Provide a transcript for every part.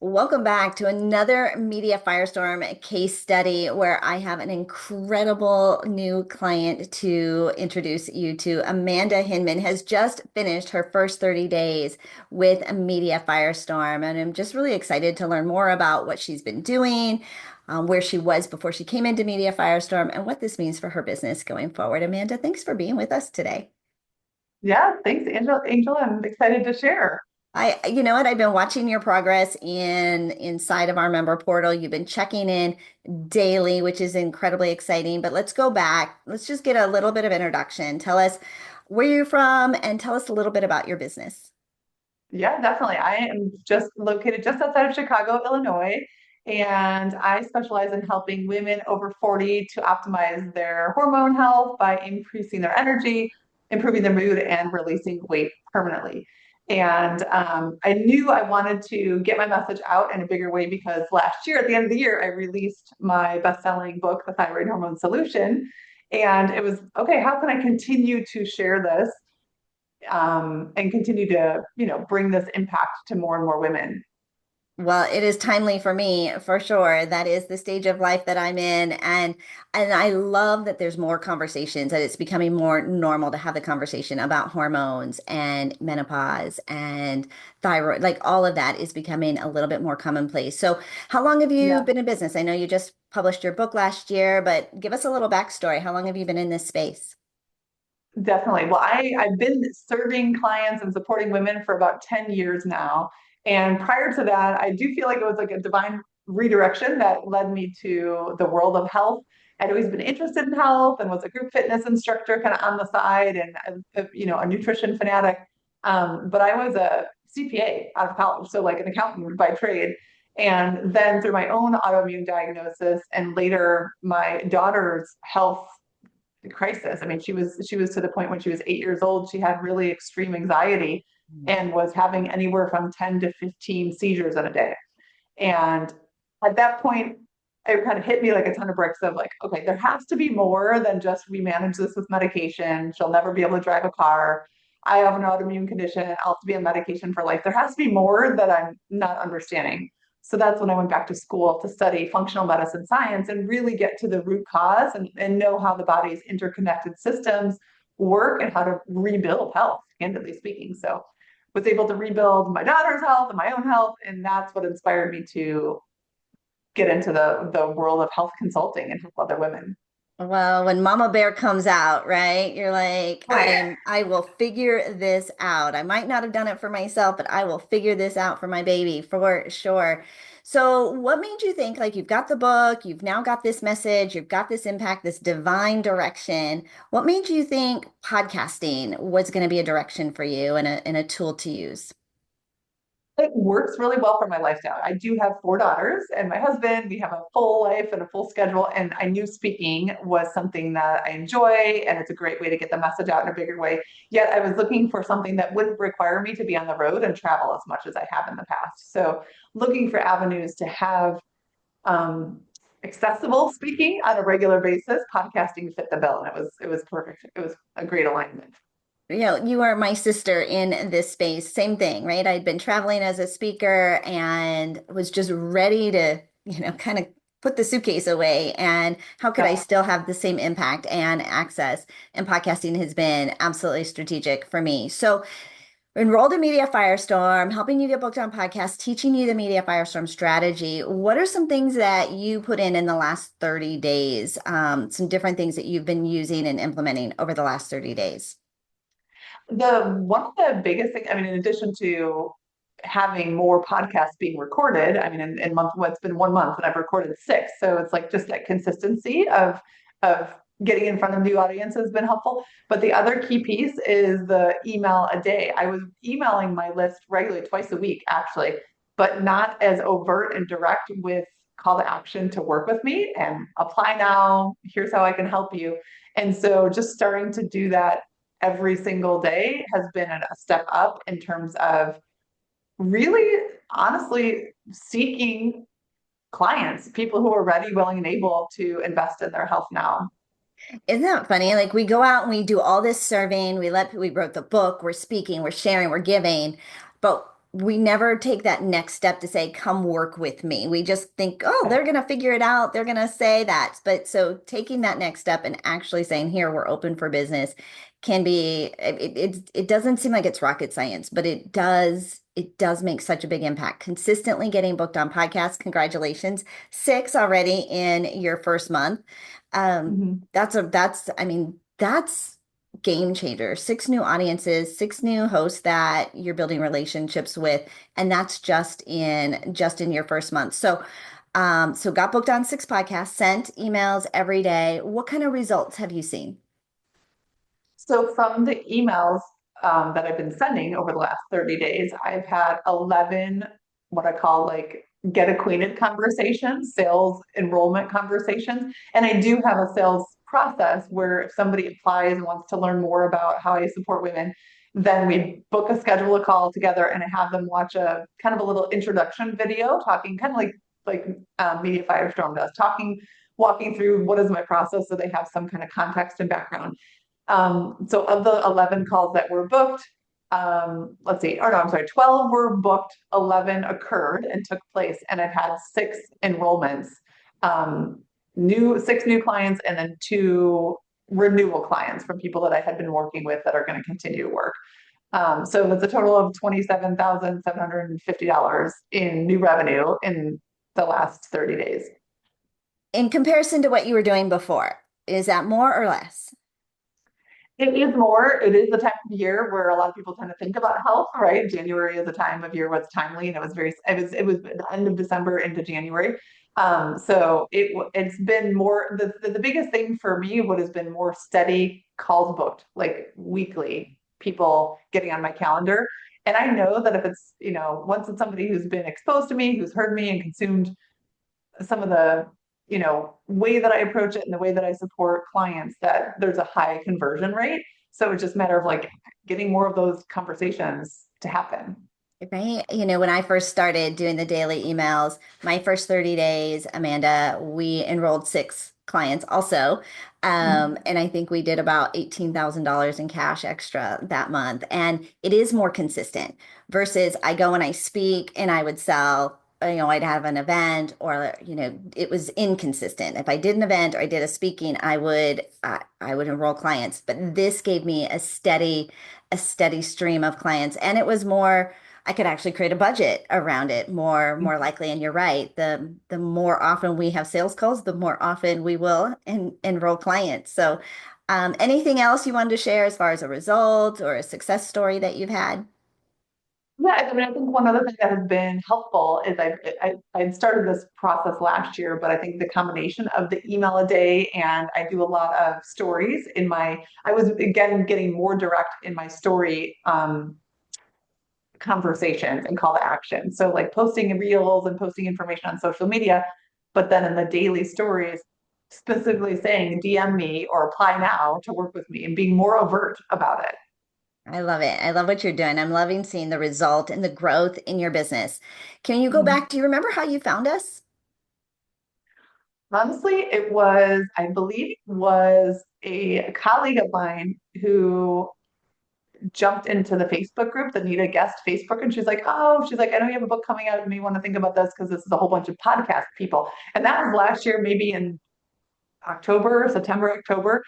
Welcome back to another Media Firestorm case study where I have an incredible new client to introduce you to. Amanda Hinman has just finished her first 30 days with Media Firestorm, and I'm just really excited to learn more about what she's been doing, where she was before she came into Media Firestorm, and what this means for her business going forward. Amanda, thanks for being with us today. Yeah, thanks, Angel. I'm excited to share. You know what? I've been watching your progress inside of our member portal. You've been checking in daily, which is incredibly exciting. But let's go back. Let's just get a little bit of introduction. Tell us where you're from and tell us a little bit about your business. Yeah, definitely. I am just located just outside of Chicago, Illinois, and I specialize in helping women over 40 to optimize their hormone health by increasing their energy, improving their mood, and releasing weight permanently. And I knew I wanted to get my message out in a bigger way because last year, at the end of the year, I released my best-selling book, The Thyroid Hormone Solution. And it was, okay, how can I continue to share this and continue to, bring this impact to more and more women? Well, it is timely for me for sure. That is the stage of life that I'm in, and I love that there's more conversations, that it's becoming more normal to have the conversation about hormones and menopause and thyroid. Like all of that is becoming a little bit more commonplace. So, how long have you Yeah, been in business? I know you just published your book last year, but give us a little backstory. How long have you been in this space? definitely. Well, I've been serving clients and supporting women for about 10 years now. And prior to that, I do feel like it was like a divine redirection that led me to the world of health. I'd always been interested in health and was a group fitness instructor kind of on the side and, a nutrition fanatic. But I was a CPA out of college, so like an accountant by trade. And then through my own autoimmune diagnosis and later my daughter's health crisis. I mean, she was to the point when she was 8 years old, she had really extreme anxiety and was having anywhere from 10 to 15 seizures in a day. And at that point, it kind of hit me like a ton of bricks of like, okay, there has to be more than just we manage this with medication. She'll never be able to drive a car. I have an autoimmune condition. I'll have to be on medication for life. There has to be more that I'm not understanding. So that's when I went back to school to study functional medicine science and really get to the root cause and know how the body's interconnected systems work and how to rebuild health, candidly speaking. So was able to rebuild my daughter's health and my own health. And that's what inspired me to get into the world of health consulting and help other women. Well, when Mama Bear comes out, right? You're like, Right. I will figure this out. I might not have done it for myself, but I will figure this out for my baby for sure. So, what made you think like you've got the book, you've now got this message, you've got this impact, this divine direction. What made you think podcasting was going to be a direction for you and a tool to use? It works really well for my lifestyle. I do have four daughters and my husband. We have a full life and a full schedule. And I knew speaking was something that I enjoy, and it's a great way to get the message out in a bigger way. Yet I was looking for something that wouldn't require me to be on the road and travel as much as I have in the past. So looking for avenues to have um, accessible speaking on a regular basis, podcasting fit the bill, and it was perfect. It was a great alignment. You know, you are my sister in this space. Same thing, right? I'd been traveling as a speaker and was just ready to, kind of put the suitcase away. And how could I Yeah. still have the same impact and access? And podcasting has been absolutely strategic for me. So, enrolled in Media Firestorm, helping you get booked on podcasts, teaching you the Media Firestorm strategy. What are some things that you put in the last 30 days? Some different things that you've been using and implementing over the last 30 days? The one of the biggest things, I mean, in addition to having more podcasts being recorded, I mean, in month, well, it's been 1 month and I've recorded six. So it's like just that consistency of getting in front of new audiences has been helpful. But the other key piece is the email a day. I was emailing my list regularly twice a week, actually, but not as overt and direct with call to action to work with me and apply now. Here's how I can help you. And so just starting to do that every single day has been a step up in terms of really honestly seeking clients, people who are ready, willing, and able to invest in their health now. Isn't that funny? Like we go out and we do all this surveying, we wrote the book, we're speaking, we're sharing, we're giving, but we never take that next step to say, come work with me. We just think, oh, they're going to figure it out. They're going to say that. But so taking that next step and actually saying, here, we're open for business can be, it doesn't seem like it's rocket science, but it does make such a big impact. Consistently getting booked on podcasts. Congratulations. 6 already in your first month. Mhm. I mean, that's game changer. 6 new audiences, 6 new hosts that you're building relationships with, and that's just in your first month. So got booked on 6 podcasts, sent emails every day. What kind of results have you seen? So from the emails that I've been sending over the last 30 days, I've had 11 what I call like get acquainted conversations, sales enrollment conversations. And I do have a sales process where if somebody applies and wants to learn more about how I support women, then we book schedule a call together and I have them watch a kind of a little introduction video talking kind of like Media Firestorm does, walking through what is my process so they have some kind of context and background. So of the 11 calls that were booked, let's see, or no, I'm sorry, 12 were booked, 11 occurred and took place, and I've had 6 enrollments, um, 6 new clients, and then 2 renewal clients from people that I had been working with that are going to continue to work. So that's a total of $27,750 in new revenue in the last 30 days. In comparison to what you were doing before, is that more or less? It is more. It is the time of year where a lot of people tend to think about health, right? January is a time of year what's timely, and it was the end of December into January. So it's been more the biggest thing for me. What has been more steady calls booked, like weekly, people getting on my calendar, and I know that if it's once it's somebody who's been exposed to me, who's heard me and consumed some of the way that I approach it and the way that I support clients, that there's a high conversion rate. So it's just a matter of like getting more of those conversations to happen. Right. When I first started doing the daily emails, my first 30 days, Amanda, we enrolled 6 clients also. Mhm. And I think we did about $18,000 in cash extra that month. And it is more consistent versus I go and I speak and I would sell, I'd have an event or, it was inconsistent. If I did an event or I did a speaking, I would enroll clients. But this gave me a steady stream of clients. And it was more, I could actually create a budget around it more likely. And you're right. The more often we have sales calls, the more often we will enroll clients. So, anything else you wanted to share as far as a result or a success story that you've had? Yeah, I mean, I think one other thing that has been helpful is I started this process last year, but I think the combination of the email a day and I do a lot of stories I was again getting more direct in my story conversations and call to action. So like posting reels and posting information on social media, but then in the daily stories, specifically saying DM me or apply now to work with me and being more overt about it. I love it. I love what you're doing. I'm loving seeing the result and the growth in your business. Can you go Mhm. back? Do you remember how you found us? Honestly, I believe it was a colleague of mine who jumped into the Facebook group, the Need a Guest Facebook, and she's like, I know you have a book coming out. You may want to think about this because this is a whole bunch of podcast people. And that was last year, maybe in September, October,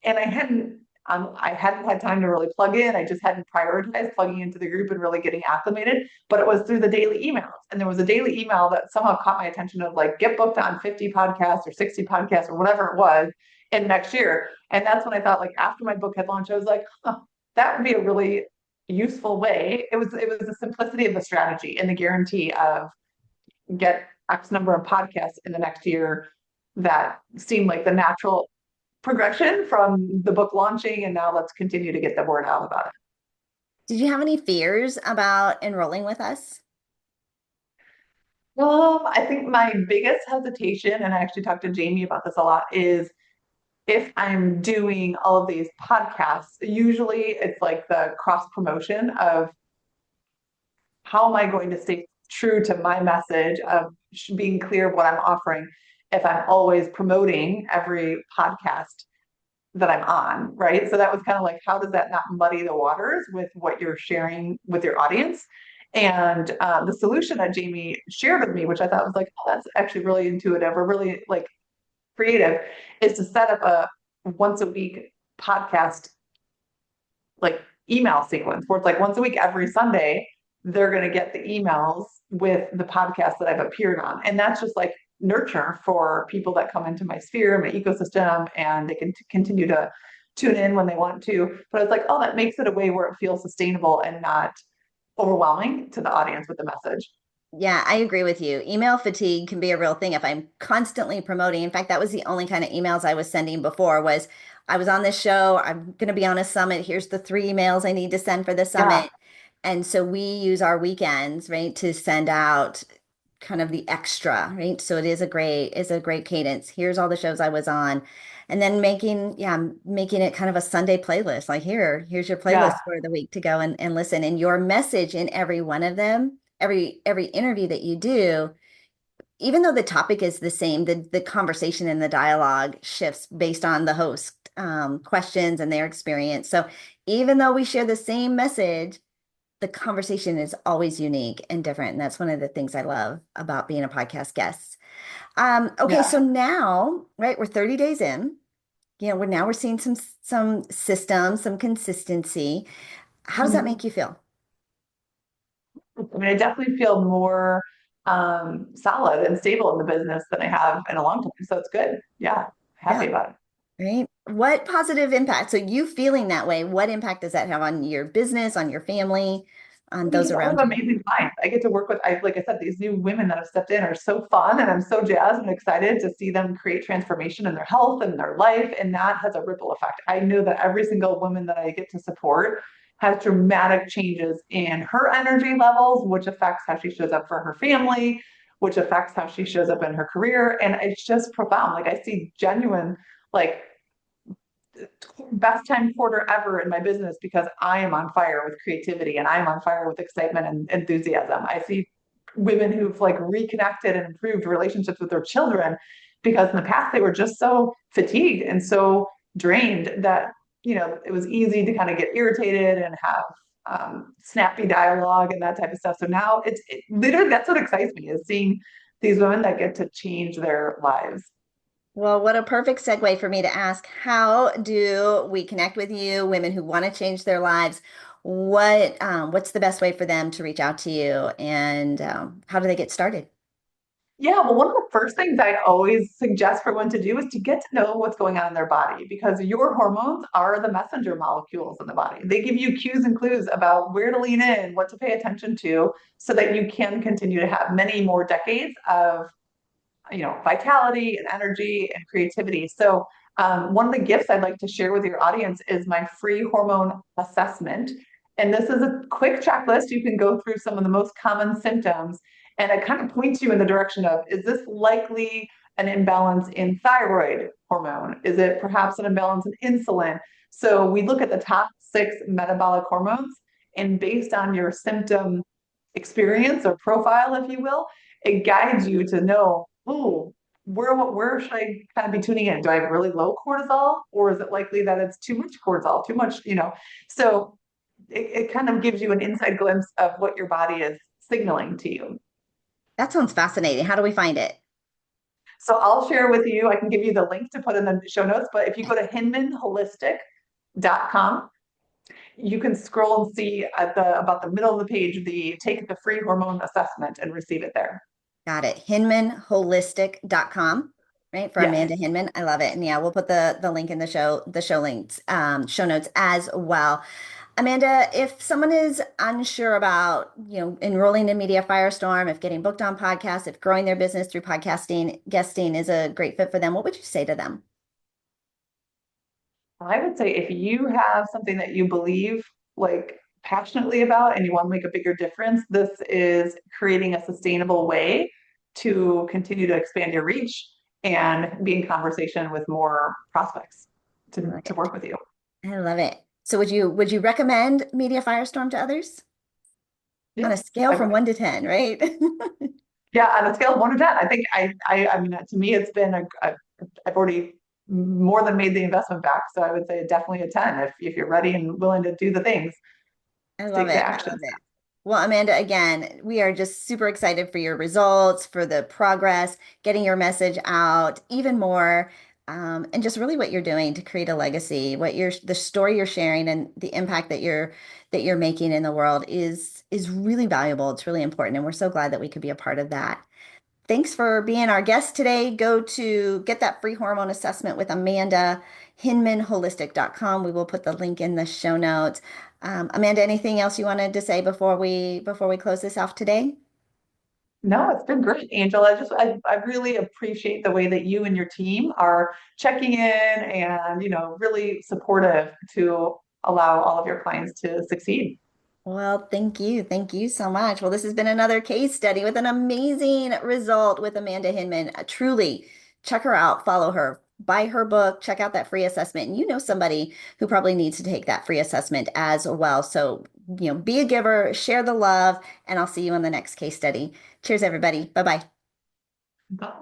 and I hadn't had time to really plug in. I just hadn't prioritized plugging into the group and really getting acclimated. But it was through the daily emails, and there was a daily email that somehow caught my attention of like get booked on 50 podcasts or 60 podcasts or whatever it was in next year. And that's when I thought like after my book had launched, I was like, huh, that would be a really useful way. It was the simplicity of the strategy and the guarantee of get X number of podcasts in the next year that seemed like the natural progression from the book launching. And now let's continue to get the word out about it. Did you have any fears about enrolling with us? I think my biggest hesitation, and I actually talked to Jamie about this a lot, is if I'm doing all of these podcasts, usually it's like the cross promotion of how am I going to stay true to my message of being clear of what I'm offering if I'm always promoting every podcast that I'm on, right? So that was kind of like, how does that not muddy the waters with what you're sharing with your audience? And the solution that Jamie shared with me, which I thought was like, oh, that's actually really intuitive or really like creative, is to set up a once a week podcast like email sequence where it's like once a week, every Sunday, they're going to get the emails with the podcast that I've appeared on. And that's just like nurture for people that come into my sphere, my ecosystem, and they can continue to tune in when they want to. But it's like, oh, that makes it a way where it feels sustainable and not overwhelming to the audience with the message. Yeah, I agree with you. Email fatigue can be a real thing if I'm constantly promoting. In fact, that was the only kind of emails I was sending before was I was on this show, I'm going to be on a summit. Here's the 3 emails I need to send for the Yeah. summit. And so we use our weekends, right, to send out kind of the extra, right? So it's a great cadence. Here's all the shows I was on. And then making it kind of a Sunday playlist. Like here's your Yeah. playlist for the week to go and listen. And your message in every one of them, every interview that you do, even though the topic is the same, the conversation and the dialogue shifts based on the host questions and their experience. So even though we share the same message, the conversation is always unique and different. And that's one of the things I love about being a podcast guest. Okay, Yeah. so now, right, we're 30 days in. We're seeing some systems, some consistency. How does that Mhm. make you feel? I mean, I definitely feel more solid and stable in the business than I have in a long time. So it's good. Yeah. Yeah, Happy about it. right. What positive impact? So you feeling that way, what impact does that have on your business, on your family, on those Because I have around you? amazing clients. I get to work with, like I said, these new women that have stepped in are so fun, and I'm so jazzed and excited to see them create transformation in their health and their life. And that has a ripple effect. I know that every single woman that I get to support has dramatic changes in her energy levels, which affects how she shows up for her family, which affects how she shows up in her career. And it's just profound. Like I see genuine, like best time quarter ever in my business because I am on fire with creativity and I'm on fire with excitement and enthusiasm. I see women who've like reconnected and improved relationships with their children because in the past they were just so fatigued and so drained that it was easy to kind of get irritated and have snappy dialogue and that type of stuff. So now literally that's what excites me is seeing these women that get to change their lives. Well, what a perfect segue for me to ask, how do we connect with you, women who want to change their lives? What's the best way for them to reach out to you, and how do they get started? Yeah, well, one of the first things I always suggest for everyone to do is to get to know what's going on in their body because your hormones are the messenger molecules in the body. They give you cues and clues about where to lean in, what to pay attention to, so that you can continue to have many more decades of vitality and energy and creativity. So, one of the gifts I'd like to share with your audience is my free hormone assessment. And this is a quick checklist. You can go through some of the most common symptoms, and it kind of points you in the direction of is this likely an imbalance in thyroid hormone? Is it perhaps an imbalance in insulin? So, we look at the top 6 metabolic hormones, and based on your symptom experience or profile, if you will, it guides you to know, oh, where should I kind of be tuning in? Do I have really low cortisol, or is it likely that it's too much cortisol, too much? So it kind of gives you an inside glimpse of what your body is signaling to you. That sounds fascinating. How do we find it? So I'll share with you, I can give you the link to put in the show notes, but if you go to hinmanholistic.com, you can scroll and see at the about the middle of the page the take the free hormone assessment and receive it there. Got it. Hinmanholistic.com, right? For Yes. Amanda Hinman. I love it. And yeah, we'll put the link in the show links, show notes as well. Amanda, if someone is unsure about, enrolling in Media Firestorm, if getting booked on podcasts, if growing their business through podcasting, guesting is a great fit for them, what would you say to them? I would say if you have something that you believe like passionately about and you want to make a bigger difference, this is creating a sustainable way to continue to expand your reach and be in conversation with more prospects I to, love to it. work with you. I love it. So would you recommend Media Firestorm to others on a Yes, scale I from would. 1 to 10, right? Yeah, on a scale of 1 to 10, I think I mean, to me, it's been I've already more than made the investment back. So I would say definitely a 10 if you're ready and willing to do the things, I love take the it. I action. love it. Well, Amanda, again, we are just super excited for your results, for the progress, getting your message out even more, and just really what you're doing to create a legacy. The story you're sharing and the impact that you're making in the world is really valuable. It's really important, and we're so glad that we could be a part of that. Thanks for being our guest today. Go to get that free hormone assessment with Amanda, hinmanholistic.com. We will put the link in the show notes. Amanda, anything else you wanted to say before we close this off today? No, it's been great, Angel. I really appreciate the way that you and your team are checking in and, really supportive to allow all of your clients to succeed. Well, thank you. Thank you so much. Well, this has been another case study with an amazing result with Amanda Hinman. Truly, check her out, follow her, buy her book, check out that free assessment. And you know somebody who probably needs to take that free assessment as well. So, be a giver, share the love, and I'll see you on the next case study. Cheers, everybody. Bye bye. Bye.